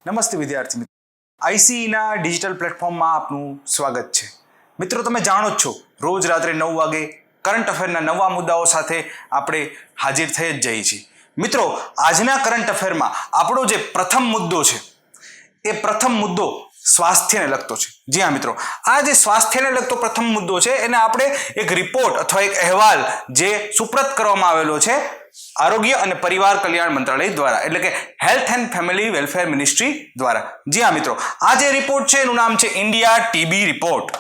નમસ્તે વિદ્યાર્થી મિત્રો, આઈસીઈના ડિજિટલ પ્લેટફોર્મમાં આપનું સ્વાગત છે. મિત્રો, તમે જાણો જ છો, રોજ રાત્રે 9 વાગે કરંટ અફેરના નવા મુદ્દાઓ સાથે આપણે હાજર થઈ જ જઈએ છીએ. મિત્રો, આજના કરંટ અફેરમાં આપણો જે પ્રથમ મુદ્દો છે એ પ્રથમ મુદ્દો સ્વાસ્થ્યને લગતો છે. જી હા મિત્રો, આ જે સ્વાસ્થ્યને લગતો પ્રથમ મુદ્દો છે એને આપણે એક રિપોર્ટ અથવા એક અહેવાલ જે સુપ્રત કરવામાં આવેલો છે આરોગ્ય અને પરિવાર કલ્યાણ મંત્રાલય દ્વારા, એટલે કે health and family welfare ministry દ્વારા. જી હા મિત્રો, આ જે રિપોર્ટ છે એનું નામ છે ઇન્ડિયા ટીબી રિપોર્ટ.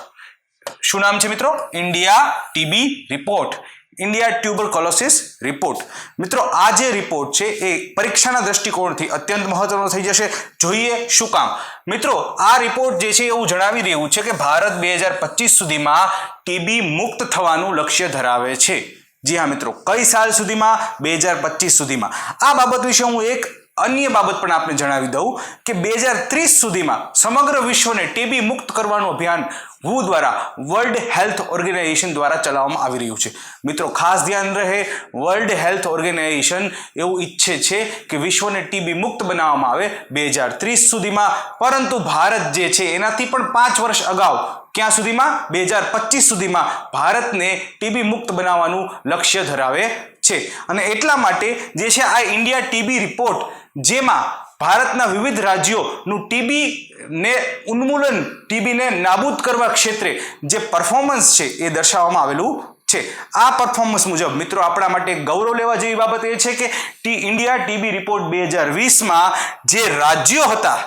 શું નામ છે મિત્રો? India TB report, India tuberculosis report. મિત્રો, આ જે રિપોર્ટ છે એ પરીક્ષાના દ્રષ્ટિકોણથી અત્યંત મહત્વનો થઈ જશે. જોઈએ શું કામ. મિત્રો, આ રિપોર્ટ જે છે એવું જણાવી રહ્યું છે કે ભારત 2025 સુધીમાં ટીબી મુક્ત થવાનું લક્ષ્ય ધરાવે છે. જી હા મિત્રો, કઈ સાલ સુધીમાં? 2025 સુધીમાં. આ બાબત વિશે હું એક અન્ય બાબત પણ આપને જણાવી દઉં કે 2030 સુધીમાં સમગ્ર વિશ્વને ટીબી મુક્ત કરવાનું અભિયાન WHO દ્વારા, વર્લ્ડ હેલ્થ ઓર્ગેનાઇઝેશન દ્વારા ચલાવવામાં આવી રહ્યું છે. મિત્રો, ખાસ ધ્યાન રહે, વર્લ્ડ હેલ્થ ઓર્ગેનાઇઝેશન એવું ઈચ્છે છે કે વિશ્વને ટીબી મુક્ત બનાવવામાં આવે 2030 સુધીમાં, પરંતુ ભારત જે છે એનાથી પણ 5 વર્ષ અગાઉ, ક્યાં સુધીમાં? 2025 સુધીમાં ભારતને ટીબી મુક્ત બનાવવાનું લક્ષ્ય ધરાવે છે. અને એટલા માટે જે છે આ ઇન્ડિયા ટીબી રિપોર્ટ, જેમાં ભારતના વિવિધ રાજ્યોનું ટીબીને ઉન્મૂલન, ટીબીને નાબૂદ કરવા ક્ષેત્રે જે પરફોર્મન્સ છે એ દર્શાવવામાં આવેલું છે. આ પરફોર્મન્સ મુજબ મિત્રો આપણા માટે ગૌરવ લેવા જેવી બાબત એ છે કે ઇન્ડિયા ટીબી રિપોર્ટ 2020માં જે રાજ્યો હતા,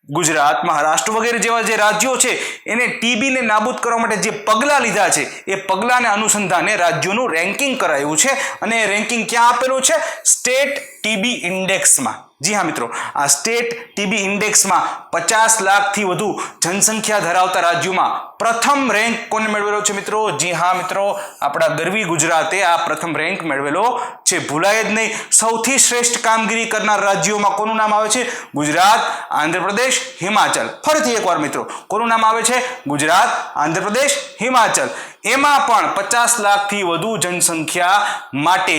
ગુજરાત, મહારાષ્ટ્ર વગેરે જેવા જે રાજ્યો છે, એને ટીબીને નાબૂદ કરવા માટે જે પગલાં લીધા છે એ પગલાંને અનુસંધાને રાજ્યોનું રેન્કિંગ કરાયું છે. અને એ રેન્કિંગ ક્યાં આપેલું છે? State TB ઇન્ડેક્સમાં. જી હા મિત્રો, આ સ્ટેટ ટીબી ઇન્ડેક્સમાં 50 લાખથી વધુ જનસંખ્યા ધરાવતા રાજ્યોમાં પ્રથમ રેન્ક કોને મેળવેલો છે મિત્રો? જી હા મિત્રો, આપણા ગરવી ગુજરાતે આ પ્રથમ રેન્ક મેળવેલો છે. ભૂલાય જ નહીં, સૌથી શ્રેષ્ઠ કામગીરી કરનાર રાજ્યોમાં કોનું નામ આવે છે? ગુજરાત, આંધ્રપ્રદેશ, હિમાચલ. ફરીથી એકવાર મિત્રો, કોનું નામ આવે છે? ગુજરાત, આંધ્રપ્રદેશ, હિમાચલ. એમાં પણ 50 લાખથી વધુ જનસંખ્યા માટે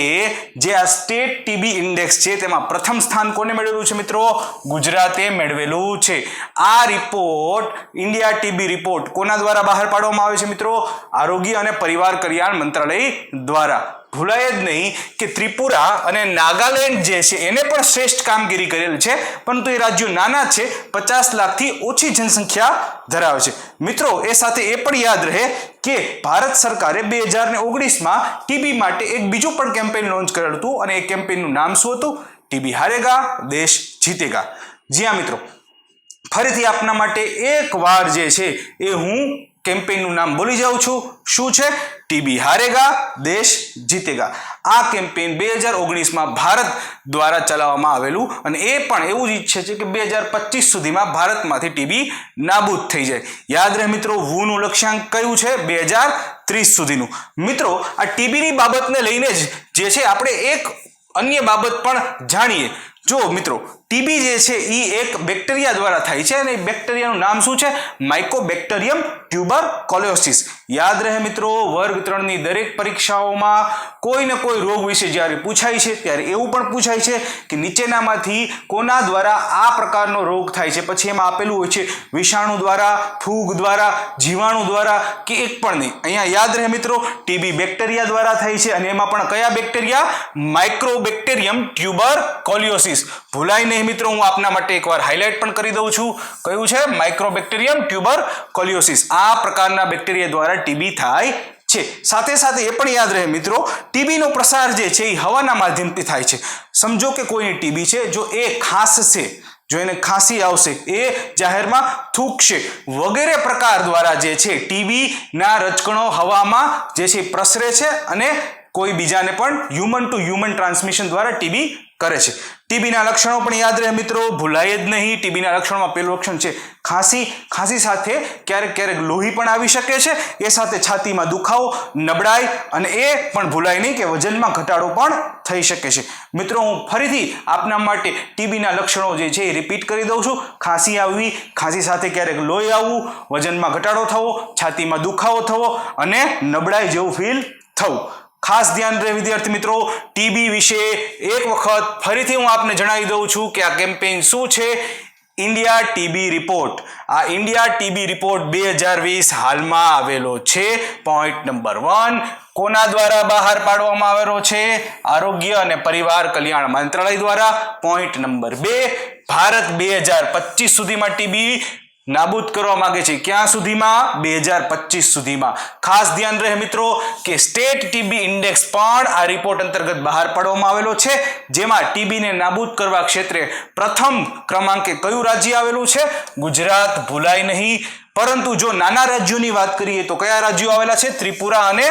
જે આ સ્ટેટ ટીબી ઇન્ડેક્સ છે તેમાં પ્રથમ સ્થાન કોને મેળવેલું છે મિત્રો? ગુજરાતે મેળવેલું છે. આ રિપોર્ટ, ઇન્ડિયા ટીબી રિપોર્ટ, કોના દ્વારા બહાર પાડવામાં આવે છે મિત્રો? આરોગ્ય અને પરિવાર કલ્યાણ મંત્રાલય દ્વારા. ભૂલાય જ નહીં કે ત્રિપુરા અને નાગાલેન્ડ જે છે એને પણ શ્રેષ્ઠ કામગીરી કરેલ છે, પરંતુ એ રાજ્યો નાના છે, 50 લાખથી ઓછી જનસંખ્યા ધરાવે છે. મિત્રો, એ સાથે એ પણ યાદ રહે કે ભારત સરકારે 2019માં ટીબી માટે એક બીજું પણ કેમ્પેઇન લોન્ચ કરેલું હતું, અને એ કેમ્પેઇનનું નામ શું હતું? ટીબી હારેગા, દેશ જીતેગા. જી હા મિત્રો, ફરીથી આપના માટે એક વાર જે છે એ હું કેમ્પેઇનનું નામ બોલી જાઉં છું. શું છે? ટીબી હારેગા, દેશ જીતેગા. આ કેમ્પેઇન 2019માં ભારત દ્વારા ચલાવવામાં આવેલું, અને એ પણ એવું જ ઈચ્છે છે કે 2025 સુધીમાં ભારતમાંથી ટીબી નાબૂદ થઈ જાય. યાદ રહે મિત્રો, WHOનું લક્ષ્યાંક કયું છે? 2030 સુધીનું. મિત્રો, આ ટીબીની બાબતને લઈને જ જે છે આપણે એક અન્ય બાબત પણ જાણીએ. જો મિત્રો, ટીબી જે છે એ એક બેક્ટેરિયા દ્વારા થાય છે, અને એ બેક્ટેરિયાનું નામ શું છે? માઇકોબેક્ટેરિયમ ટ્યુબરક્લોસિસ. યાદ રહે મિત્રો, વર્ગ 3ની દરેક પરીક્ષાઓમાં કોઈ ને કોઈ રોગ વિશે જ્યારે પૂછાય છે ત્યારે એવું પણ પૂછાય છે કે નીચેનામાંથી કોના દ્વારા આ પ્રકારનો રોગ થાય છે? પછી એમાં આપેલું હોય છે વિષાણુ દ્વારા, ફૂગ દ્વારા, જીવાણુ દ્વારા, કે એક પણ નહીં. અહીંયા યાદ રહે મિત્રો, ટીબી બેક્ટેરિયા દ્વારા થાય છે, અને એમાં પણ કયા બેક્ટેરિયા? માઇક્રોબેક્ટેરિયમ ટ્યુબરક્લોસિસ. ભૂલાય નહીં મિત્રો, હું આપના માટે એકવાર હાઇલાઇટ પણ કરી દઉં છું. કયું છે? માઇક્રોબેક્ટેરિયમ ટ્યુબરક્લોસિસ. આ પ્રકારના બેક્ટેરિયા દ્વારા ટીબી થાય છે. સાથે સાથે એ પણ યાદ રહે મિત્રો, ટીબીનો પ્રસાર જે છે એ હવાના માધ્યમથી થાય છે. સમજો કે કોઈની ટીબી છે, જો એ ખાંસશે, જો એને ખાંસી આવશે, એ જાહેરમાં થૂંકશે વગેરે પ્રકાર દ્વારા જે છે ટીબીના રજકણો હવામાં જે છે પ્રસરે છે, અને કોઈ બીજાને પણ હ્યુમન ટુ હ્યુમન ટ્રાન્સમિશન દ્વારા ટીબી કરે છે. ટીબીના લક્ષણો પણ યાદ રહે મિત્રો, ભૂલાય જ નહીં. ટીબીના લક્ષણોમાં પહેલું લક્ષણ છે ખાંસી. ખાંસી સાથે ક્યારેક ક્યારેક લોહી પણ આવી શકે છે. એ સાથે છાતીમાં દુખાવો, નબળાઈ, અને એ પણ ભૂલાય નહીં કે વજનમાં ઘટાડો પણ થઈ શકે છે. મિત્રો, હું ફરીથી આપના માટે ટીબીના લક્ષણો જે છે એ રિપીટ કરી દઉં છું. ખાંસી આવવી, ખાંસી સાથે ક્યારેક લોહી આવવું, વજનમાં ઘટાડો થવો, છાતીમાં દુખાવો થવો, અને નબળાઈ જેવું ફીલ થવું. ખાસ ધ્યાન રહે વિદ્યાર્થી મિત્રો, ટીબી વિશે એક વખત ફરીથી હું આપને જણાવી દઉં છું કે આ કેમ્પેઇન શું છે. India TB report. આ ઇન્ડિયા ટીબી રિપોર્ટ 2020 હાલમાં આવેલો છે. પોઈન્ટ નંબર 1 કોના દ્વારા બહાર પાડવામાં આવેલો છે? આરોગ્ય અને પરિવાર કલ્યાણ મંત્રાલય દ્વારા. પોઈન્ટ નંબર 2 ભારત 2025 સુધીમાં ટીબી નાબૂદ કરવા માંગે છે. ક્યાં સુધીમાં? 2025 સુધીમાં. ખાસ ધ્યાન રહે મિત્રો કે સ્ટેટ ટીબી ઇન્ડેક્સ પણ આ રિપોર્ટ અંતર્ગત બહાર પાડવામાં આવેલો છે, જેમાં ટીબીને નાબૂદ કરવા ક્ષેત્રે પ્રથમ ક્રમાંકે કયું રાજ્ય આવેલું છે? ગુજરાત ભૂલાય નહીં. પરંતુ જો નાના રાજ્યોની વાત કરીએ તો કયા રાજ્યો આવેલા છે? ત્રિપુરા અને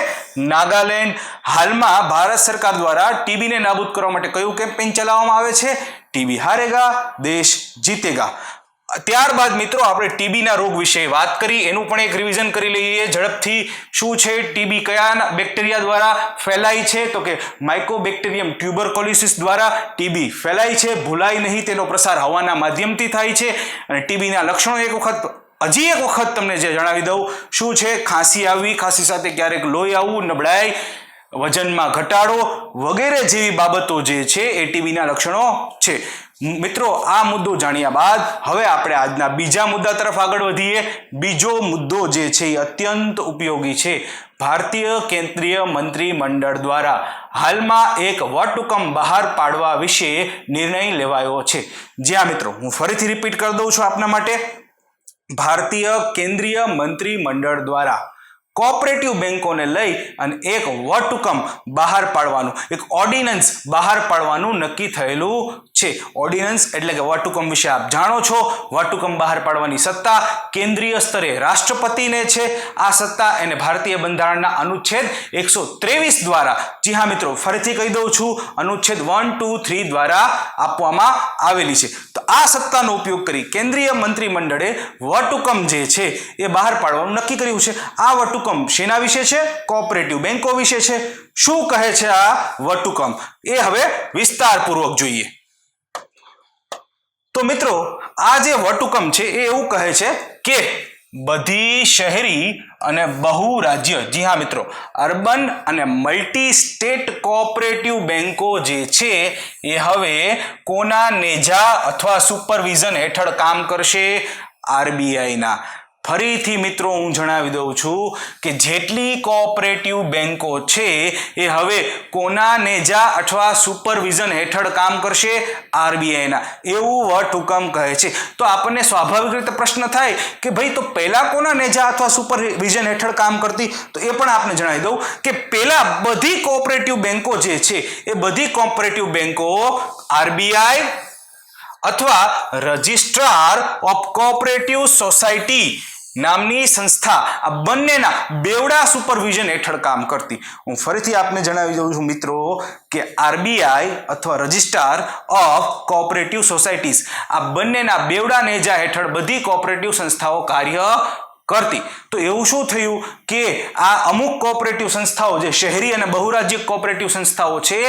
નાગાલેન્ડ. હાલમાં ભારત સરકાર દ્વારા ટીબીને નાબૂદ કરવા માટે કયું કેમ્પેઇન ચલાવવામાં આવે છે? ટીબી હારેગા દેશ જીતેગા. ત્યારબાદ મિત્રો આપણે ટીબીના રોગ વિશે વાત કરી, એનું પણ એક રિવિઝન કરી લઈએ ઝડપથી. શું છે ટીબી? કયા બેક્ટેરિયા દ્વારા ફેલાય છે? તો કે માઇકોબેક્ટેરિયમ ટ્યુબરકોલિસિસ દ્વારા ટીબી ફેલાય છે. ભૂલાય નહીં, તેનો પ્રસાર હવાના માધ્યમથી થાય છે. અને ટીબીના લક્ષણો હજી એક વખત તમને જે જણાવી દઉં. શું છે? ખાંસી આવવી, ખાંસી સાથે ક્યારેક લોહી આવવું, નબળાઈ, વજનમાં ઘટાડો વગેરે જેવી બાબતો જે છે એ ટીબીના લક્ષણો છે. મિત્રો આ મુદ્દો જાણ્યા બાદ હવે આપણે આજના બીજા મુદ્દા તરફ આગળ વધીએ. બીજો મુદ્દો જે છે એ અત્યંત ઉપયોગી છે. ભારતીય કેન્દ્રીય મંત્રીમંડળ દ્વારા હાલમાં એક વટહુકમ બહાર પાડવા વિશે નિર્ણય લેવાયો છે. જ્યાં મિત્રો હું ફરીથી રિપીટ કરી દઉં છું આપના માટે. ભારતીય કેન્દ્રીય મંત્રીમંડળ દ્વારા કોઓપરેટિવ બેંકોને લઈ અને એક વટહુકમ બહાર પાડવાનું, એક ઓર્ડિનન્સ બહાર પાડવાનું નક્કી થયેલું છે. ઓર્ડિનન્સ એટલે કે વટહુકમ વિશે આપ જાણો છો. વટહુકમ બહાર પાડવાની સત્તા કેન્દ્રીય સ્તરે રાષ્ટ્રપતિને છે. આ સત્તા એને ભારતીય બંધારણના અનુચ્છેદ 123 દ્વારા, જી હા મિત્રો ફરીથી કહી દઉં છું, અનુચ્છેદ 1, 2, 3 દ્વારા આપવામાં આવેલી છે. તો આ સત્તાનો ઉપયોગ કરી કેન્દ્રીય મંત્રીમંડળે વટહુકમ જે છે એ બહાર પાડવાનું નક્કી કર્યું છે. આ વટહુકમ શેના વિશે છે? કોઓપરેટિવ બેંકો વિશે છે. શું કહે છે આ વટહુકમ એ હવે વિસ્તારપૂર્વક જોઈએ. તો મિત્રો આ જે વટહુકમ છે એ એવું કહે છે કે બધી શહેરી અને બહુ રાજ્ય, જી હા મિત્રો, અર્બન અને મલ્ટી સ્ટેટ કોઓપરેટિવ બેંકો જે છે એ હવે કોના નેજા અથવા સુપરવિઝન હેઠળ કામ કરશે? આરબીઆઈના. ફરીથી મિત્રો હું જણાવી દઉં છું કે જેટલી કોઓપરેટિવ બેંકો છે એ હવે કોના નેજા અથવા સુપરવિઝન હેઠળ કામ કરશે? આરબીઆઈના. એવું વટહુકમ કહે છે. તો આપણને સ્વાભાવિક રીતે પ્રશ્ન થાય કે ભાઈ તો પહેલા કોના નેજા અથવા સુપરવિઝન હેઠળ કામ કરતી? તો એ પણ આપને જણાવી દઉં કે પહેલા બધી કોઓપરેટિવ બેંકો જે છે એ બધી કોઓપરેટિવ બેંકો આરબીઆઈ અથવા રજિસ્ટ્રાર ઓફ કોઓપરેટિવ સોસાયટી નામની સંસ્થા, આ બંનેના બેવડા સુપરવિઝન હેઠળ કામ કરતી. હું ફરીથી આપને જણાવી દઉં છું મિત્રો કે આરબીઆઈ અથવા રજિસ્ટ્રાર ઓફ કોઓપરેટિવ સોસાયટીઝ, આ બંનેના બેવડા નેજા હેઠળ બધી કોઓપરેટિવ સંસ્થાઓ કાર્ય કરતી. તો એવું શું થયું કે આ અમુક કોઓપરેટિવ સંસ્થાઓ જે શહેરી અને બહુરાજ્ય કોઓપરેટિવ સંસ્થાઓ છે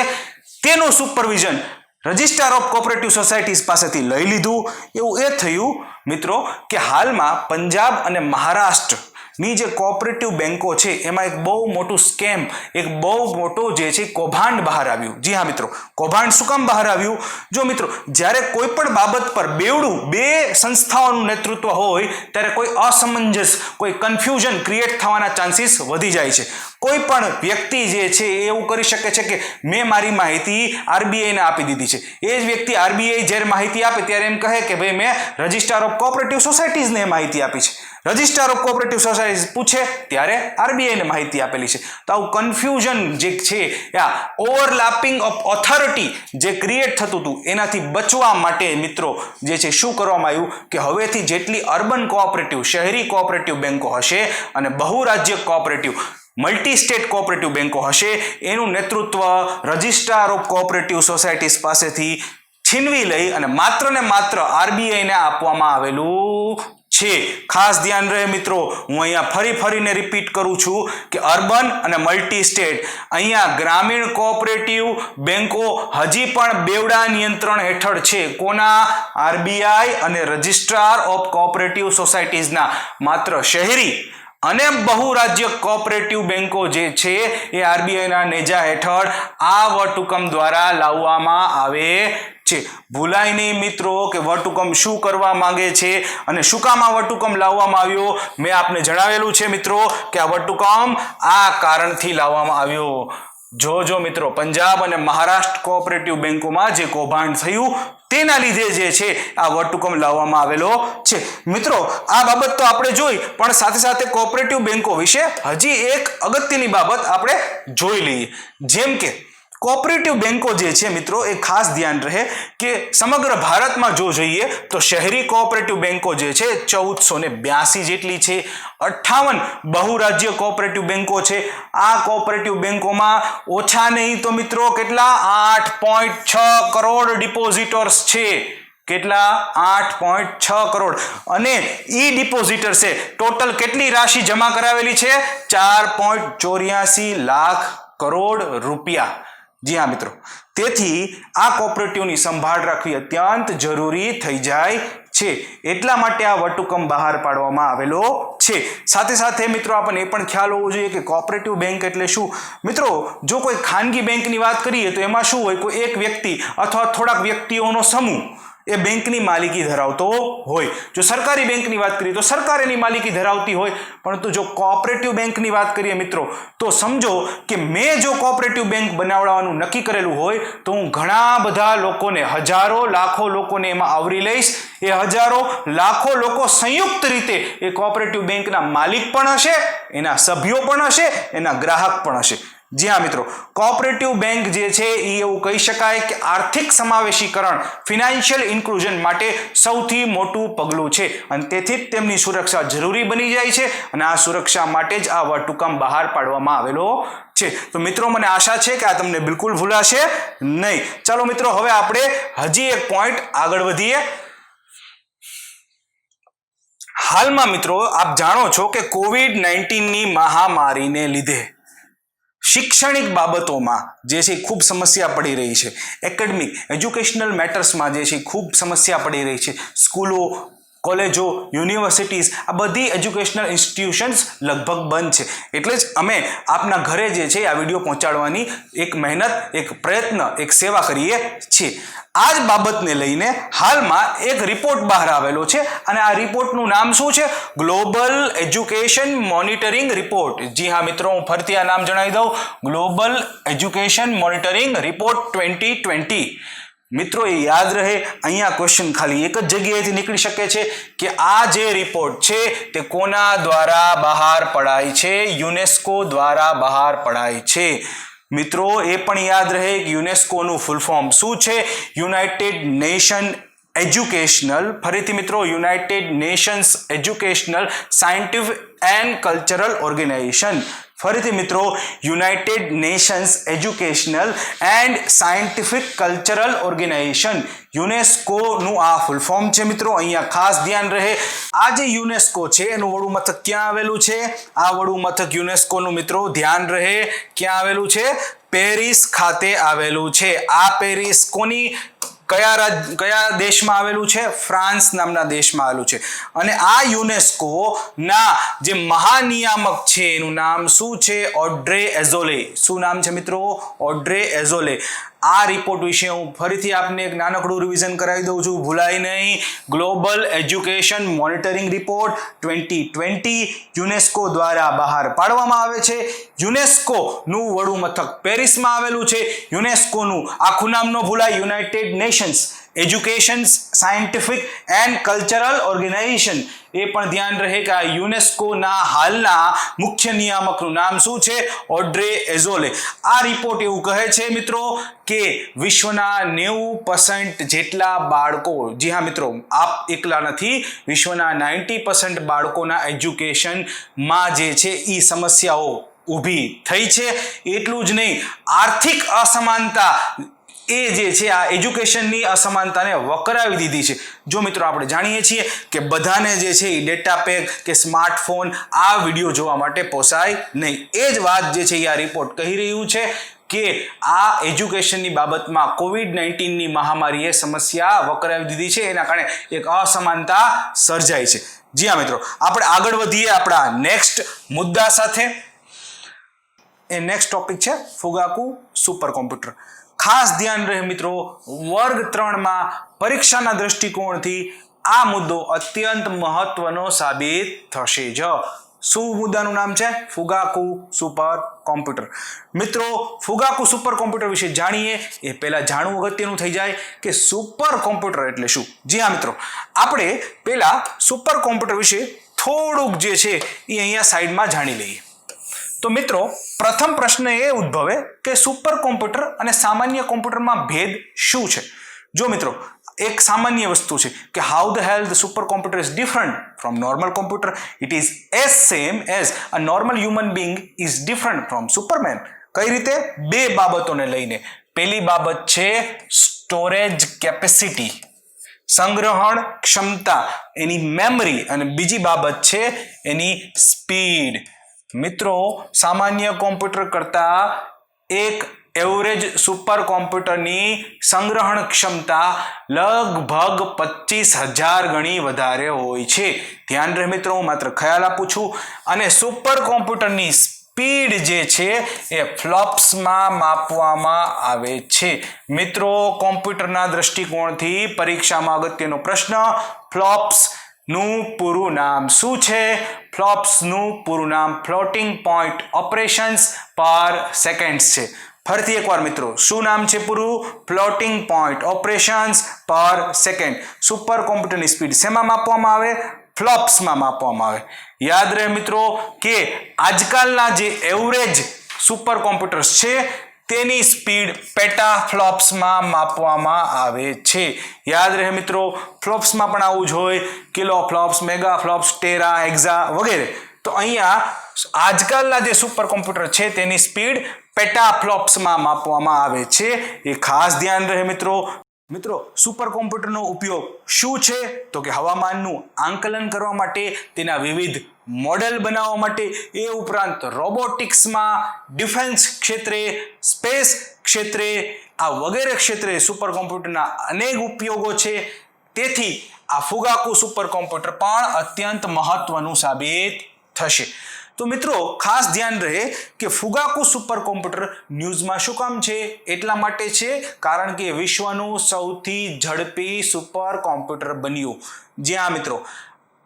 તેનું supervision registrar of cooperative societies પાસેથી લઈ લીધું. એવું એ થયું મિત્રો કે હાલમાં પંજાબ અને મહારાષ્ટ્રની જે કોઓપરેટિવ બેંકો છે એમાં એક બહુ મોટું સ્કેમ, એક બહુ મોટો જે છે કૌભાંડ બહાર આવ્યું. જી હા મિત્રો, કૌભાંડ શું કામ બહાર આવ્યું? જો મિત્રો, જ્યારે કોઈ પણ બાબત પર બેવડું બે સંસ્થાઓનું નેતૃત્વ હોય ત્યારે કોઈ અસમંજસ, કોઈ કન્ફ્યુઝન ક્રિએટ થવાના ચાન્સીસ વધી જાય છે. કોઈ પણ વ્યક્તિ જે છે એ એવું કરી શકે છે કે મેં મારી માહિતી આરબીઆઈને આપી દીધી છે. એ જ વ્યક્તિ આરબીઆઈ જ્યારે માહિતી આપે ત્યારે એમ કહે કે ભાઈ મેં રજિસ્ટ્રાર ઓફ કોઓપરેટિવ સોસાયટીઝને માહિતી આપી છે. રજિસ્ટ્રાર ઓફ કોઓપરેટિવ સોસાયટીઝ પૂછે ત્યારે આરબીઆઈને માહિતી આપેલી છે. તો આવું કન્ફ્યુઝન જે છે, આ ઓવરલેપિંગ ઓફ ઓથોરિટી જે ક્રિએટ થતું હતું એનાથી બચવા માટે મિત્રો જે છે શું કરવામાં આવ્યું કે હવેથી જેટલી અર્બન કોઓપરેટિવ, શહેરી કોઓપરેટિવ બેંકો હશે અને બહુરાજ્ય કોઓપરેટિવ, મલ્ટી સ્ટેટ કોઓપરેટિવ બેંકો હશે એનું નેતૃત્વ રજિસ્ટ્રાર ઓફ કોઓપરેટિવ સોસાયટીઝ પાસેથી છીનવી લઈ અને માત્ર ને માત્ર આરબીઆઈને આપવામાં આવેલું છે. ખાસ ધ્યાન રહે મિત્રો, હું અહીંયા ફરીને રિપીટ કરું છું કે અર્બન અને મલ્ટી સ્ટેટ, અહીંયા ગ્રામીણ કોઓપરેટિવ બેંકો હજી પણ બેવડા નિયંત્રણ હેઠળ છે. કોના? આરબીઆઈ અને રજિસ્ટ્રાર ઓફ કોઓપરેટિવ સોસાયટીઝના. માત્ર શહેરી અને બહુરાજ્ય કોઓપરેટિવ બેંકો જે છે એ આરબીઆઈના નેજા હેઠળ આ વટહુકમ દ્વારા લાવવામાં આવે છે. ભૂલાય નહીં મિત્રો કે વટહુકમ શું કરવા માંગે છે અને શું કામ આ વટહુકમ લાવવામાં આવ્યો. મેં આપને જણાવેલું છે મિત્રો કે આ વટહુકમ આ કારણથી લાવવામાં આવ્યો. જો મિત્રો પંજાબ અને મહારાષ્ટ્ર કોઓપરેટિવ બેંકોમાં જે કૌભાંડ થયું તેના લીધે જે છે આ વટહુકમ લાવવામાં આવેલો છે. મિત્રો આ બાબત તો આપણે જોઈ, પણ સાથે સાથે કોઓપરેટિવ બેંકો વિશે હજી એક અગત્યની બાબત આપણે જોઈ લઈએ. જેમ કે કોઓપરેટિવ બેંકો જે છે મિત્રો એ ખાસ ધ્યાન રહે કે સમગ્ર ભારતમાં જો જોઈએ તો શહેરી કોઓપરેટિવ બેંકો જે છે 1482 જેટલી છે. 58 બહુરાજ્ય કોઓપરેટિવ બેંકો છે. આ કોઓપરેટિવ બેંકોમાં ઓછા નહીં તો મિત્રો કેટલા 8.6 કરોડ ડિપોઝિટર્સ છે. કેટલા 8.6 કરોડ. અને ઈ ડિપોઝિટર્સે ટોટલ કેટલી રાશિ જમા કરાવેલી છે 4.84 લાખ કરોડ રૂપિયા. જી હા મિત્રો, તેથી આ કોઓપરેટિવની સંભાળ રાખવી અત્યંત જરૂરી થઈ જાય છે. એટલા માટે આ વટહુકમ બહાર પાડવામાં આવેલો છે. સાથે સાથે મિત્રો આપણને એ પણ ખ્યાલ હોવો જોઈએ કે કોઓપરેટિવ બેંક એટલે શું. મિત્રો જો કોઈ ખાનગી બેંકની વાત કરીએ તો એમાં શું હોય, કોઈ એક વ્યક્તિ અથવા થોડાક વ્યક્તિઓનો સમૂહ એ બેંકની માલિકી ધરાવતો હોય. જો સરકારી બેંકની વાત કરીએ તો સરકાર એની માલિકી ધરાવતી હોય. પરંતુ જો કોઓપરેટિવ બેંકની વાત કરીએ મિત્રો તો સમજો કે મેં જો કોઓપરેટિવ બેંક બનાવવાનું નક્કી કરેલું હોય તો હું ઘણા બધા લોકોને, હજારો લાખો લોકોને એમાં આવરી લઈશ. એ હજારો લાખો લોકો સંયુક્ત રીતે એ કોઓપરેટિવ બેંકના માલિક પણ હશે, એના સભ્યો પણ હશે, એના ગ્રાહક પણ હશે. જી હા મિત્રો, કોઓપરેટિવ બેંક જે છે એ એવું કહી શકાય કે આર્થિક સમાવેશીકરણ, ફિનાન્શિયલ ઇન્ક્લુઝન માટે સૌથી મોટું પગલું છે અને તેથી જ તેમની સુરક્ષા જરૂરી બની જાય છે. અને આ સુરક્ષા માટે જ આ વટહુકમ બહાર પાડવામાં આવેલો છે. તો મિત્રો મને આશા છે કે આ તમને બિલકુલ ભૂલાશે નહીં. ચાલો મિત્રો હવે આપણે હજી એક પોઈન્ટ આગળ વધીએ. હાલમાં મિત્રો આપ જાણો છો કે કોવિડ-19ની મહામારીને લીધે શૈક્ષણિક બાબતોમાં જે છે ખૂબ સમસ્યા પડી રહી છે. એકેડમિક એજ્યુકેશનલ મેટર્સમાં જે છે ખૂબ સમસ્યા પડી રહી છે. સ્કૂલો, કોલેજો, યુનિવર્સિટીઝ આ બધી એજ્યુકેશનલ ઇન્સ્ટિટ્યુશન્સ લગભગ બંધ છે. એટલે જ અમે આપના ઘરે જે છે આ વિડીયો પહોંચાડવાની એક મહેનત, એક પ્રયત્ન, એક સેવા કરીએ છીએ. આ જ બાબતને લઈને હાલમાં એક રિપોર્ટ બહાર આવેલો છે અને આ રિપોર્ટનું નામ શું છે? Global education monitoring report. જી હા મિત્રો, હું ફરીથી આ નામ જણાવી દઉં, ગ્લોબલ એજ્યુકેશન મોનિટરિંગ રિપોર્ટ 2020. મિત્રો એ યાદ રહે, અહીંયા ક્વેશ્ચન ખાલી એક જ જગ્યાએથી નીકળી શકે છે કે આ જે રિપોર્ટ છે તે કોના દ્વારા બહાર પડાય છે? યુનેસ્કો દ્વારા બહાર પડાય છે. મિત્રો એ પણ યાદ રહે કે યુનેસ્કોનું ફૂલ ફોર્મ શું છે? યુનાઇટેડ નેશન એજ્યુકેશનલ, ફરીથી મિત્રો United Nations Educational Scientific and Cultural Organization. ફરીથી મિત્રો United Nations Educational and Scientific Cultural Organization, યુનેસ્કોનું આ ફૂલ ફોર્મ છે. મિત્રો અહીંયા ખાસ ધ્યાન રહે, આ જે યુનેસ્કો છે એનું વડું મથક ક્યાં આવેલું છે? આ વડું મથક યુનેસ્કોનું મિત્રો ધ્યાન રહે ક્યાં આવેલું છે? પેરિસ ખાતે આવેલું છે. આ પેરિસ કોની, કયા દેશમાં આવેલું છે? ફ્રાન્સ નામના દેશમાં આવેલું છે. અને આ યુનેસ્કો ના જે મહાનિયામક છે એનું નામ શું છે? ઓડ્રે એઝોલે. શું નામ છે મિત્રો? ઓડ્રે એઝોલે. આ રિપોર્ટ વિશે હું ફરીથી આપને એક નાનકડું રિવિઝન કરાવી દઉં છું, ભૂલાય નહીં. Global education monitoring report 2020 UNESCO દ્વારા બહાર પાડવામાં આવે છે. યુનેસ્કોનું વડું મથક પેરિસમાં આવેલું છે. યુનેસ્કોનું આખું નામ ન ભૂલાય, United Nations Education Scientific and Cultural Organization. એ પણ ધ્યાન રહે કે આ યુનેસ્કોના હાલના મુખ્ય નિયામકનું નામ શું છે? ઓડ્રે એઝોલે. આ રિપોર્ટ એવું કહે છે મિત્રો કે વિશ્વના 90% જેટલા બાળકો, જી હા મિત્રો આપ એકલા નથી, વિશ્વના 90% બાળકોના એજ્યુકેશનમાં જે છે એ સમસ્યાઓ ઊભી થઈ છે. એટલું જ નહીં, આર્થિક અસમાનતા એ જે છે આ એજ્યુકેશનની અસમાનતાને વકરાવી દીધી છે. જો મિત્રો આપણે જાણીએ છીએ કે બધાને જે છે એ ડેટા પેક કે સ્માર્ટફોન આ વિડીયો જોવા માટે પોસાય નહીં. એ જ વાત જે છે એ આ રિપોર્ટ કહી રહ્યું છે કે આ એજ્યુકેશનની બાબતમાં કોવિડ-19ની મહામારીએ સમસ્યા વકરાવી દીધી છે. એના કારણે એક અસમાનતા સર્જાય છે. જી હા મિત્રો, આપણે આગળ વધીએ આપણા નેક્સ્ટ મુદ્દા સાથે. એ નેક્સ્ટ ટોપિક છે ફુગાકુ સુપર કોમ્પ્યુટર. ખાસ ધ્યાન રહે મિત્રો, વર્ગ 3 માં પરીક્ષાના દ્રષ્ટિકોણથી આ મુદ્દો અત્યંત મહત્વનો સાબિત થશે જ. શું મુદ્દાનું નામ છે? ફુગાકુ સુપર કોમ્પ્યુટર. મિત્રો, ફુગાકુ સુપર કોમ્પ્યુટર વિશે જાણીએ એ પહેલા જાણવું અગત્યનું થઈ જાય કે સુપર કોમ્પ્યુટર એટલે શું. જી હા મિત્રો, આપણે પહેલા સુપર કોમ્પ્યુટર વિશે થોડુંક જે છે એ અહીંયા સાઈડમાં જાણી લઈએ. તો મિત્રો, પ્રથમ પ્રશ્ન એ ઉદ્ભવે કે સુપર કોમ્પ્યુટર અને સામાન્ય કોમ્પ્યુટરમાં ભેદ શું છે. જો મિત્રો, એક સામાન્ય વસ્તુ છે કે how the hell the super computer is different from normal computer. It is as same as a normal human being is different from Superman. કઈ રીતે? બે બાબતોને લઈને. પહેલી બાબત છે સ્ટોરેજ કેપેસિટી, સંગ્રહણ ક્ષમતા, એની મેમરી, અને બીજી બાબત છે એની સ્પીડ. મિત્રો, સામાન્ય કોમ્પ્યુટર કરતા એક એવરેજ સુપર કોમ્પ્યુટરની સંગ્રહણ ક્ષમતા લગભગ 25,000 ગણી વધારે હોય છે. ધ્યાન રહે મિત્રો, હું માત્ર ખ્યાલ આપું છું. અને સુપર કોમ્પ્યુટરની સ્પીડ જે છે એ ફ્લોપ્સમાં માપવામાં આવે છે. મિત્રો, કોમ્પ્યુટરના દ્રષ્ટિકોણથી પરીક્ષામાં અગત્યનો પ્રશ્ન, ફ્લોપ્સ નું પૂરું નામ શું છે? ફ્લોપ્સનું પૂરું નામ ફ્લોટિંગ પોઈન્ટ ઓપરેશન્સ પર સેકન્ડ્સ છે. ફરીથી એકવાર મિત્રો, શું નામ છે પૂરું? ફ્લોટિંગ પોઈન્ટ ઓપરેશન્સ પર સેકન્ડ. સુપર કોમ્પ્યુટરની સ્પીડ શેમાં માપવામાં આવે? ફ્લોપ્સમાં માપવામાં આવે. યાદ રહે મિત્રો કે આજકાલના જે એવરેજ સુપર કોમ્પ્યુટર્સ છે તેની સ્પીડ પેટા ફ્લોપ્સમાં માપવામાં આવે છે. યાદ રહે મિત્રો, ફ્લોપ્સમાં પણ આવું જ હોય, kilo flops, mega flops, tera, exa વગેરે. તો અહીંયા આજકાલના જે સુપર કોમ્પ્યુટર છે તેની સ્પીડ પેટા ફ્લોપ્સમાં માપવામાં આવે છે. એ ખાસ ધ્યાન રહે મિત્રો. મિત્રો, સુપર કોમ્પ્યુટરનો ઉપયોગ શું છે? તો કે હવામાનનું આંકલન કરવા માટે, તેના વિવિધ મોડેલ બનાવવા માટે, એ ઉપરાંત રોબોટિક્સમાં, ડિફેન્સ ક્ષેત્રે, સ્પેસ ક્ષેત્રે, આ વગેરે ક્ષેત્રે સુપર કોમ્પ્યુટરના અનેક ઉપયોગો છે. તેથી આ ફુગાકુ સુપર કોમ્પ્યુટર પણ અત્યંત મહત્વનું સાબિત થશે. તો મિત્રો, ખાસ ધ્યાન રહે કે ફુગાકુ સુપર કોમ્પ્યુટર ન્યૂઝમાં શું કામ છે? એટલા માટે છે કારણ કે વિશ્વનું સૌથી ઝડપી સુપર કોમ્પ્યુટર બન્યું. જ્યાં મિત્રો,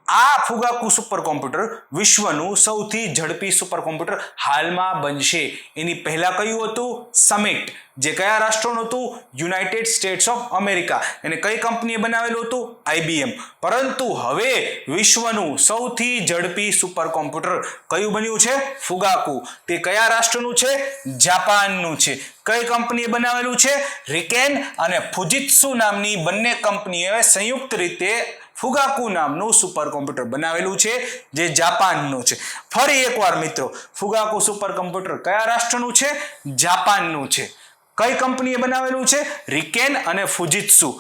આ ફુગાકુ સુપર કોમ્પ્યુટર વિશ્વનું સૌથી ઝડપી સુપર કોમ્પ્યુટર હાલમાં બનશે. એની પહેલા કયું હતું? સમિટ. જે કયા રાષ્ટ્રનું હતું? United states of America. એને કઈ કંપનીએ બનાવેલું હતું? IBM. પરંતુ હવે વિશ્વનું સૌથી ઝડપી સુપર કોમ્પ્યુટર કયું બન્યું છે? ફુગાકુ. તે કયા રાષ્ટ્રનું છે? જાપાનનું છે. કઈ કંપનીએ બનાવેલું છે? રિકેન અને ફુજિત્સુ નામની બંને કંપનીએ સંયુક્ત રીતે ફુગાકુ નામનું સુપર કોમ્પ્યુટર બનાવેલું છે, જે જાપાનનું છે. ફરી એકવાર મિત્રો, ફુગાકુ સુપર કોમ્પ્યુટર કયા રાષ્ટ્રનું છે? જાપાનનું છે. કઈ કંપનીએ બનાવેલું છે? રિકેન અને ફુજિત્સુ.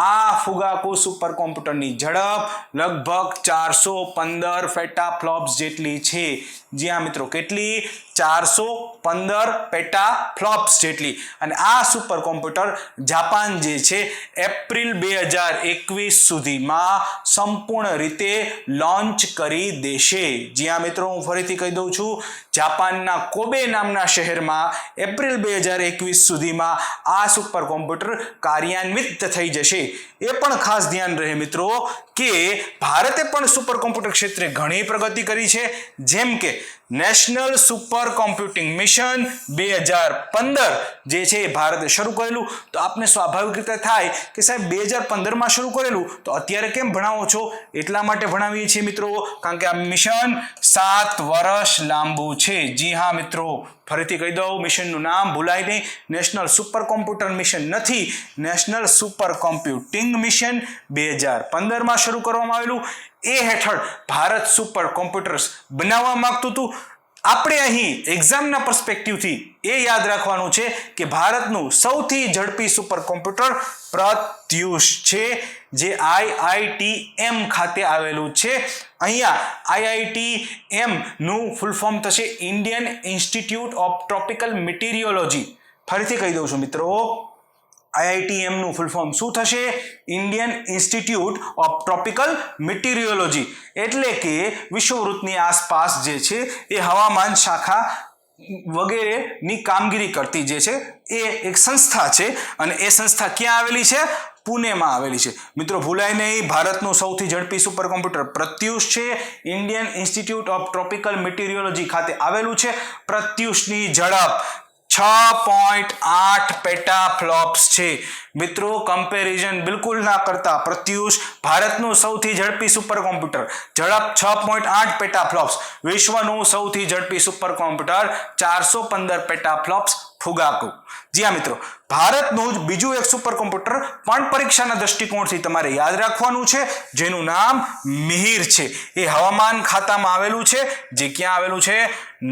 આ ફુગાકુ સુપર કોમ્પ્યુટરની ઝડપ લગભગ 415 પેટા ફ્લોપ્સ જેટલી છે. જ્યાં મિત્રો, કેટલી? 415 પેટા ફ્લોપ્સ જેટલી. અને આ સુપર કોમ્પ્યુટર જાપાન જે છે એપ્રિલ 2021 સુધીમાં સંપૂર્ણ રીતે લોન્ચ કરી દેશે. જ્યાં મિત્રો, હું ફરીથી કહી દઉં છું, જાપાનના કોબે નામના શહેરમાં એપ્રિલ 2021 સુધીમાં આ સુપર કોમ્પ્યુટર કાર્યાન્વિત થઈ જશે. એ પણ ખાસ ધ્યાન રહે મિત્રો કે ભારતે પણ સુપર કોમ્પ્યુટર ક્ષેત્રે ઘણી પ્રગતિ કરી છે. જેમ કે નેશનલ સુપર કોમ્પ્યુટિંગ મિશન 2015 જે છે એ ભારતે શરૂ કરેલું. તો આપને સ્વાભાવિક રીતે થાય કે સાહેબ 2015માં શરૂ કરેલું તો અત્યારે કેમ ભણાવો છો? એટલા માટે ભણાવીએ છીએ મિત્રો કારણ કે આ મિશન 7 વર્ષ લાંબુ છે. જી હા મિત્રો, ફરીથી કહી દઉં, મિશનનું નામ ભૂલાય નહીં. નેશનલ સુપર કોમ્પ્યુટર મિશન નથી, નેશનલ સુપર કોમ્પ્યુટિંગ મિશન 2015માં શરૂ કરવામાં આવેલું. એ હેઠળ ભારત સુપર કોમ્પ્યુટર્સ બનાવવા માંગતું હતું. આપણે અહીં એક્ઝામના પર્સપેક્ટિવથી એ યાદ રાખવાનું છે કે ભારતનું સૌથી ઝડપી સુપર કોમ્પ્યુટર પ્રત્યુષ છે, જે IITM ખાતે આવેલું છે. અહીંયા IITM નું ફૂલ ફોર્મ થશે ઇન્ડિયન ઇન્સ્ટિટ્યૂટ ઓફ ટ્રોપિકલ મિટીરિયોલોજી. ફરીથી કહી દઉં છું મિત્રો, IITM નું ફૂલ ફોર્મ શું થશે? Indian Institute of Tropical Meteorology. એટલે કે વિષુવવૃત્તની આસપાસ જે છે એ હવામાન શાખા વગેરેની કામગીરી કરતી જે છે એ એક સંસ્થા છે અને એ સંસ્થા ક્યાં આવેલી છે? પુણેમાં આવેલી છે. મિત્રો ભૂલાય નહીં, ભારતનું સૌથી ઝડપી સુપર કોમ્પ્યુટર પ્રત્યુષ છે, ઇન્ડિયન ઇન્સ્ટિટ્યૂટ ઓફ ટ્રોપિકલ મિટીરિયોલોજી ખાતે આવેલું છે. પ્રત્યુષની ઝડપ 6.8 પેટાફ્લોપ્સ છે. મિત્રો કમ્પેરિઝન બિલકુલ ના કરતા, પ્રત્યુષ ભારતનું સૌથી ઝડપી સુપર કોમ્પ્યુટર, ઝડપ 6.8 પેટાફ્લોપ્સ. વિશ્વનું સૌથી ઝડપી સુપર કોમ્પ્યુટર 415 પેટાફ્લોપ્સ ફુગાકુ. જી હા મિત્રો, ભારતનું બીજું એક સુપર કોમ્પ્યુટર પણ પરીક્ષાના દૃષ્ટિકોણથી તમારે યાદ રાખવાનું છે, જેનું નામ મિહિર છે. એ હવામાન ખાતામાં આવેલું છે, જે ક્યાં આવેલું છે?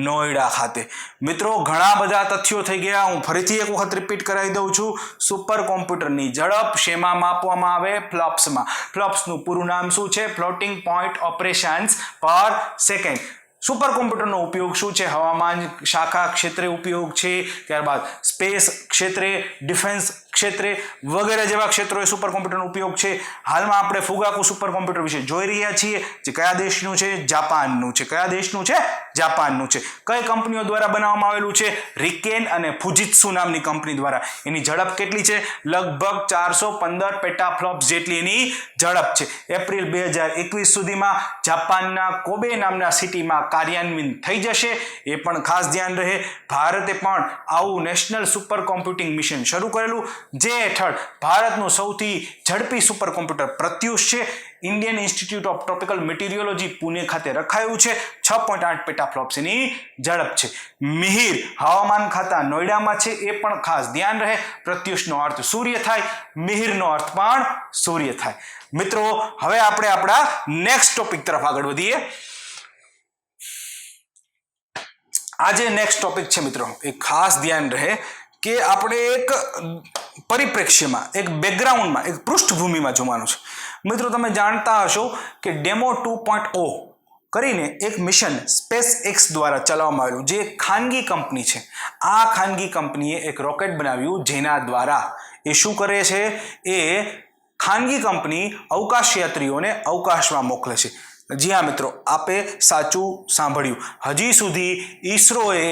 નોઈડા ખાતે. મિત્રો ઘણા બધા તથ્યો થઈ ગયા, હું ફરીથી એક વખત રિપીટ કરાવી દઉં છું. સુપર કોમ્પ્યુટરની ઝડપ શેમાં માપવામાં આવે? ફ્લોપ્સમાં. ફ્લોપ્સનું પૂરું નામ શું છે? ફ્લોટિંગ પોઈન્ટ ઓપરેશન્સ પર સેકન્ડ. સુપર કોમ્પ્યુટરનો ઉપયોગ શું છે? હવામાન શાખા ક્ષેત્રે ઉપયોગ છે, ત્યારબાદ સ્પેસ ક્ષેત્રે, ડિફેન્સ ક્ષેત્રે વગેરે જેવા ક્ષેત્રોએ સુપર કોમ્પ્યુટરનો ઉપયોગ છે. હાલમાં આપણે ફુગાકુ સુપર કોમ્પ્યુટર વિશે જોઈ રહ્યા છીએ, જે કયા દેશનું છે? જાપાનનું છે. કયા દેશનું છે? જાપાનનું છે. કઈ કંપનીઓ દ્વારા બનાવવામાં આવેલું છે? રિકેન અને ફુજીત્સુ નામની કંપની દ્વારા. એની ઝડપ કેટલી છે? લગભગ 415 પેટાફ્લોપ્સ જેટલી એની ઝડપ છે. એપ્રિલ 2021 સુધીમાં જાપાનના કોબે નામના સિટીમાં કાર્યાન્વિત થઈ જશે. એ પણ ખાસ ધ્યાન રહે, ભારતે પણ આવું નેશનલ સુપર કોમ્પ્યુટિંગ મિશન શરૂ કરેલું, જે હેઠળ ભારતનું સૌથી ઝડપી સુપર કોમ્પ્યુટર પ્રત્યુષ છે. Indian Institute of Tropical Meteorology Pune ખાતે રખાયું છે. 6.8 પેટાફ્લોપ્સની ઝડપ છે. મિહિર હવામાન ખાતા નોઈડામાં છે, એ પણ ખાસ ધ્યાન રહે. પ્રત્યુષનો અર્થ સૂર્ય થાય, મિહિરનો અર્થ પણ સૂર્ય થાય. મિત્રો હવે આપણે આપણા નેક્સ્ટ ટોપિક તરફ આગળ વધીએ. આજે નેક્સ્ટ ટોપિક છે મિત્રો, એ ખાસ ધ્યાન રહે કે આપણે એક પરિપ્રેક્ષ્યમાં, એક બેકગ્રાઉન્ડમાં, એક પૃષ્ઠભૂમિમાં જોવાનું છે. મિત્રો તમે જાણતા હશો કે ડેમો 2.0 કરીને એક મિશન SpaceX દ્વારા ચલાવવામાં આવેલું, જે એક ખાનગી કંપની છે. આ ખાનગી કંપનીએ એક રોકેટ બનાવ્યું, જેના દ્વારા એ શું કરે છે? એ ખાનગી કંપની અવકાશયાત્રીઓને અવકાશમાં મોકલે છે. જી હા મિત્રો, આપે સાચું સાંભળ્યું. હજી સુધી ઈસરોએ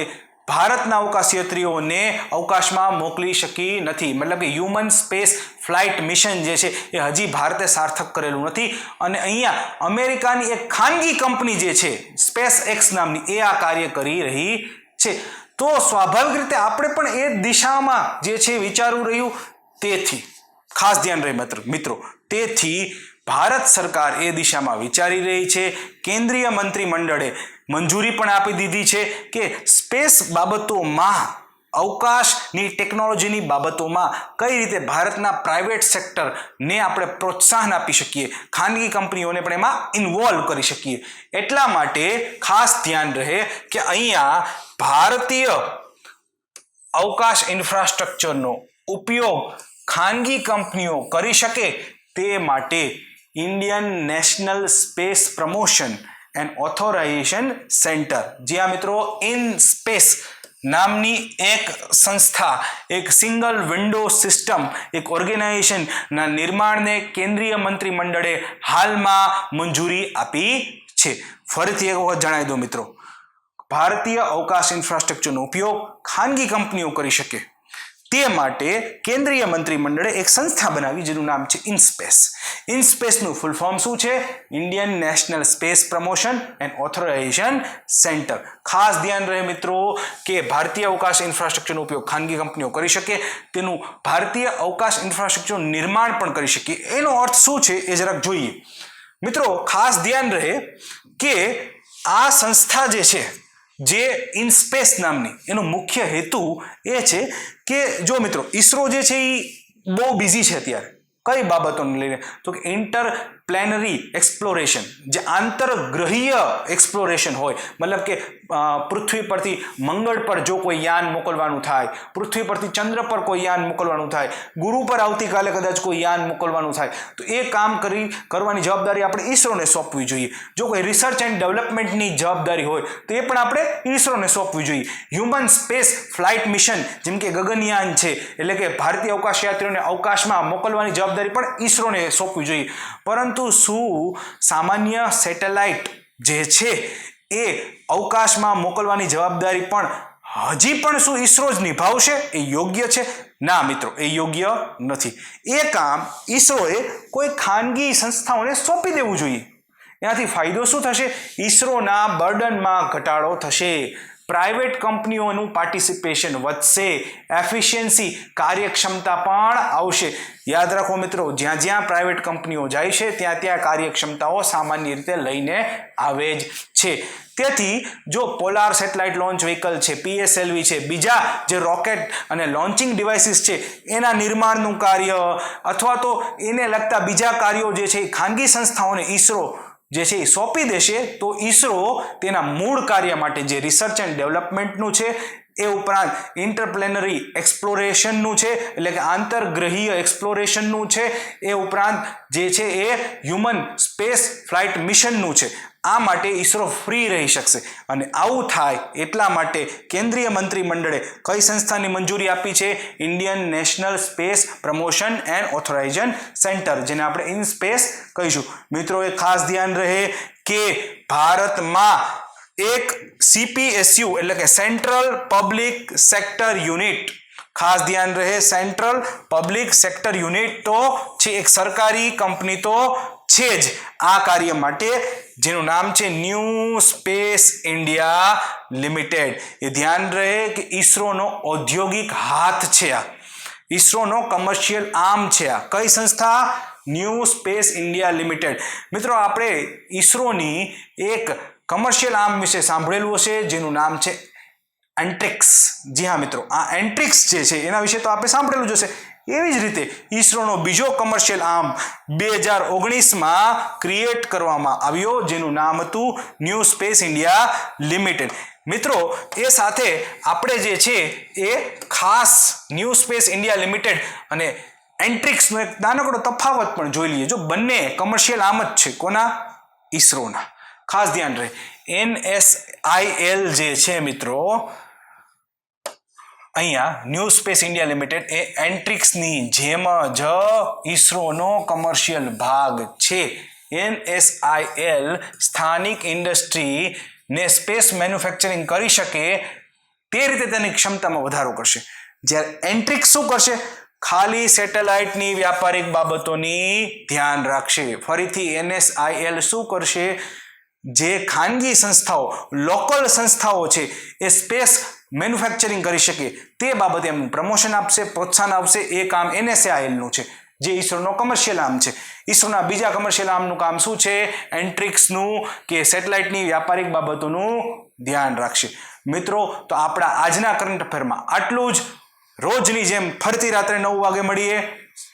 ભારતના અવકાશયાત્રીઓને અવકાશમાં મોકલી શકી નથી. મતલબ કે હ્યુમન સ્પેસ ફ્લાઇટ મિશન જે છે એ હજી ભારતે સાર્થક કરેલું નથી. અને અહીંયા અમેરિકાની એક ખાનગી કંપની જે છે SpaceX નામની, એ આ કાર્ય કરી રહી છે. તો સ્વાભાવિક રીતે આપણે પણ એ દિશામાં જે છે વિચારવું રહ્યું. તેથી ખાસ ધ્યાન રહે મિત્રો, તેથી ભારત સરકાર એ દિશામાં વિચારી રહી છે. કેન્દ્રીય મંત્રીમંડળે મંજૂરી પણ આપી દીધી છે કે સ્પેસ બાબતોમાં, અવકાશની ટેકનોલોજીની બાબતોમાં કઈ રીતે ભારતના પ્રાઇવેટ સેક્ટરને આપણે પ્રોત્સાહન આપી શકીએ, ખાનગી કંપનીઓને પણ એમાં ઇન્વોલ્વ કરી શકીએ. એટલા માટે ખાસ ધ્યાન રહે કે અહીંયા ભારતીય અવકાશ ઇન્ફ્રાસ્ટ્રક્ચરનો ઉપયોગ ખાનગી કંપનીઓ કરી શકે, તે માટે Indian national space promotion and authorisation centre, જ્યાં મિત્રો ઇનસ્પેસ નામની એક સંસ્થા, એક સિંગલ વિન્ડો સિસ્ટમ, એક ઓર્ગેનાઇઝેશનના નિર્માણને કેન્દ્રીય મંત્રીમંડળે હાલમાં મંજૂરી આપી છે. ફરીથી એક વખત જણાવી દો મિત્રો, ભારતીય અવકાશ ઇન્ફ્રાસ્ટ્રક્ચરનો ઉપયોગ ખાનગી કંપનીઓ કરી શકે, તે માટે કેન્દ્રીય મંત્રીમંડળે એક સંસ્થા બનાવી, જેનું નામ છે ઇનસ્પેસ. ઇનસ્પેસનું ફૂલ ફોર્મ શું છે? Indian national space promotion and authorisation centre. ખાસ ધ્યાન રહે મિત્રો કે ભારતીય અવકાશ ઇન્ફ્રાસ્ટ્રક્ચરનો ઉપયોગ ખાનગી કંપનીઓ કરી શકે, તેનું ભારતીય અવકાશ ઇન્ફ્રાસ્ટ્રક્ચરનું નિર્માણ પણ કરી શકે. એનો અર્થ શું છે એ જરાક જોઈએ. મિત્રો ખાસ ધ્યાન રહે કે આ સંસ્થા જે છે, જે ઇનસ્પેસ નામની, એનો મુખ્ય હેતુ એ છે કે જો મિત્રો ઈસરો જે છે એ બહુ બિઝી છે અત્યારે. કઈ બાબતોને લઈને? તો કે ઇન્ટરપ્લેનરી એક્સપ્લોરેશન, જે આંતરગ્રહીય એક્સપ્લોરેશન હોય, મતલબ કે પૃથ્વી પરથી મંગળ પર જો કોઈ યાન મોકલવાનું થાય, પૃથ્વી પરથી ચંદ્ર પર કોઈ યાન મોકલવાનું થાય, ગુરુ પર આવતીકાલે કદાચ કોઈ યાન મોકલવાનું થાય, તો એ કામ કરવાની જવાબદારી આપણે ઈસરોને સોંપવી જોઈએ. જો કોઈ રિસર્ચ એન્ડ ડેવલપમેન્ટની જવાબદારી હોય તો એ પણ આપણે ઈસરોને સોંપવી જોઈએ. હ્યુમન સ્પેસ ફ્લાઇટ મિશન, જેમ કે ગગનયાન છે, એટલે કે ભારતીય અવકાશયાત્રીઓને અવકાશમાં મોકલવાની જવાબદારી પણ ઈસરોને સોંપવી જોઈએ. પરંતુ શું સામાન્ય સેટેલાઇટ જે છે એ અવકાશમાં મોકલવાની જવાબદારી પણ હજી પણ શું ઈસરો જ નિભાવશે? એ યોગ્ય છે? ના મિત્રો, એ યોગ્ય નથી. એ કામ ઈસરોએ કોઈ ખાનગી સંસ્થાઓને સોંપી દેવું જોઈએ. એનાથી ફાયદો શું થશે? ઈસરોના બર્ડનમાં ઘટાડો થશે, પ્રાઇવેટ કંપનીઓનું પાર્ટિસિપેશન વધશે, એફિશિયન્સી કાર્યક્ષમતા પણ આવશે. યાદ રાખો મિત્રો, જ્યાં જ્યાં પ્રાઇવેટ કંપનીઓ જાય છે ત્યાં ત્યાં કાર્યક્ષમતાઓ સામાન્ય રીતે લઈને આવે જ છે. તેથી જો પોલાર સેટેલાઇટ લોન્ચ વ્હીકલ છે, PSLV છે, બીજા જે રોકેટ અને લોન્ચિંગ ડિવાઇસીસ છે એના નિર્માણનું કાર્ય અથવા તો એને લગતા બીજા કાર્યો જે છે એ ખાનગી સંસ્થાઓને ઈસરો જે છે એ સોંપી દેશે, તો ઈસરો તેના મૂળ કાર્ય માટે જે રિસર્ચ એન્ડ ડેવલપમેન્ટનું છે, એ ઉપરાંત ઇન્ટરપ્લેનરી એક્સપ્લોરેશનનું છે, એટલે કે આંતરગ્રહીય એક્સપ્લોરેશનનું છે, એ ઉપરાંત જે છે એ હ્યુમન સ્પેસ ફ્લાઇટ મિશનનું છે, આ માટે ઈસરો ફ્રી રહી શકશે. અને આવું થાય એટલા માટે કેન્દ્રીય મંત્રીમંડળે કઈ સંસ્થાની મંજૂરી આપી છે? Indian national space promotion and authorisation centre, જેને આપણે ઇનસ્પેસ કહીશું. મિત્રો, એ ખાસ ધ્યાન રહે કે ભારતમાં એક CPSU એટલે કે સેન્ટ્રલ પબ્લિક સેક્ટર યુનિટ, ખાસ ધ્યાન રહે, સેન્ટ્રલ પબ્લિક સેક્ટર યુનિટ તો છે, એક સરકારી કંપની તો છે જ આ કાર્ય માટે, જેનું નામ છે ન્યૂ સ્પેસ ઇન્ડિયા લિમિટેડ. એ ધ્યાન રહે કે ઈસરોનો ઔદ્યોગિક હાથ છે, આ ઈસરોનો કમર્શિયલ આર્મ છે. આ કઈ સંસ્થા? New space India limited. મિત્રો, આપણે ઈસરોની એક કમર્શિયલ આર્મ વિશે સાંભળેલું હશે, જેનું નામ છે એન્ટ્રિક્સ. જી હા મિત્રો, આ એન્ટ્રિક્સ જે છે એના વિશે તો આપણે સાંભળેલું જ હશે. એવી જ રીતે ઈસરોનો બીજો કમર્શિયલ આર્મ 2019માં ક્રિએટ કરવામાં આવ્યો, જેનું નામ હતું ન્યૂ સ્પેસ ઇન્ડિયા લિમિટેડ. મિત્રો, એ સાથે આપણે જે છે એ ખાસ ન્યૂ સ્પેસ ઇન્ડિયા લિમિટેડ અને એન્ટ્રિક્સનો એક નાનકડો તફાવત પણ જોઈ લઈએ. જો બંને કમર્શિયલ આર્મ જ છે, કોના? ઈસરોના. ખાસ ધ્યાન રહે, NSIL જે છે મિત્રો, અહીંયા ન્યૂ સ્પેસ ઇન્ડિયા લિમિટેડ એ એન્ટ્રિક્સની જેમ જ ઈસરોનો કમર્શિયલ ભાગ છે. NSIL સ્થાનિક ઇન્ડસ્ટ્રીને સ્પેસ મેન્યુફેક્ચરિંગ કરી શકે તે રીતે તેની ક્ષમતામાં વધારો કરશે. જ્યારે એન્ટ્રિક્સ શું કરશે? ખાલી સેટેલાઇટની વ્યાપારિક બાબતોની ધ્યાન રાખશે. ફરીથી NSIL શું કરશે? જે ખાનગી સંસ્થાઓ, લોકલ સંસ્થાઓ છે, એ સ્પેસ મેન્યુફેક્ચરિંગ કરી શકે તે બાબતે એમનું પ્રમોશન આપશે, પ્રોત્સાહન આપશે. એ કામ NSILનું છે, જે ઈસરોનો કમર્શિયલ આર્મ છે. ઈસરોના બીજા કમર્શિયલ આર્મનું કામ શું છે? એન્ટ્રિક્સનું, કે સેટેલાઇટની વ્યાપારિક બાબતોનું ધ્યાન રાખશે. મિત્રો, તો આપણા આજના કરંટ અફેરમાં આટલું જ. રોજની જેમ ફરતી રાત્રે 9 વાગે મળીએ.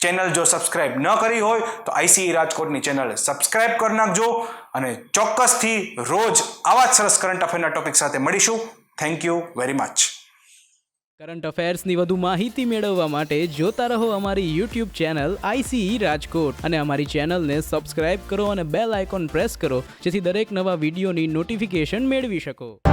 ચેનલ જો સબસ્ક્રાઇબ ન કરી હોય તો ICE રાજકોટની ચેનલ સબસ્ક્રાઇબ કરી નાખજો, અને ચોક્કસથી રોજ આવા જ સરસ કરંટ અફેરના ટોપિક સાથે મળીશું. Thank you very much. Current અફેર્સની વધુ માહિતી મેળવવા માટે જોતા રહો અમારી YouTube ચેનલ ICE રાજકોટ, અને અમારી ચેનલને સબસ્ક્રાઇબ કરો અને બેલ આઇકોન પ્રેસ કરો, જેથી દરેક નવા વિડીયોની નોટિફિકેશન મેળવી શકો.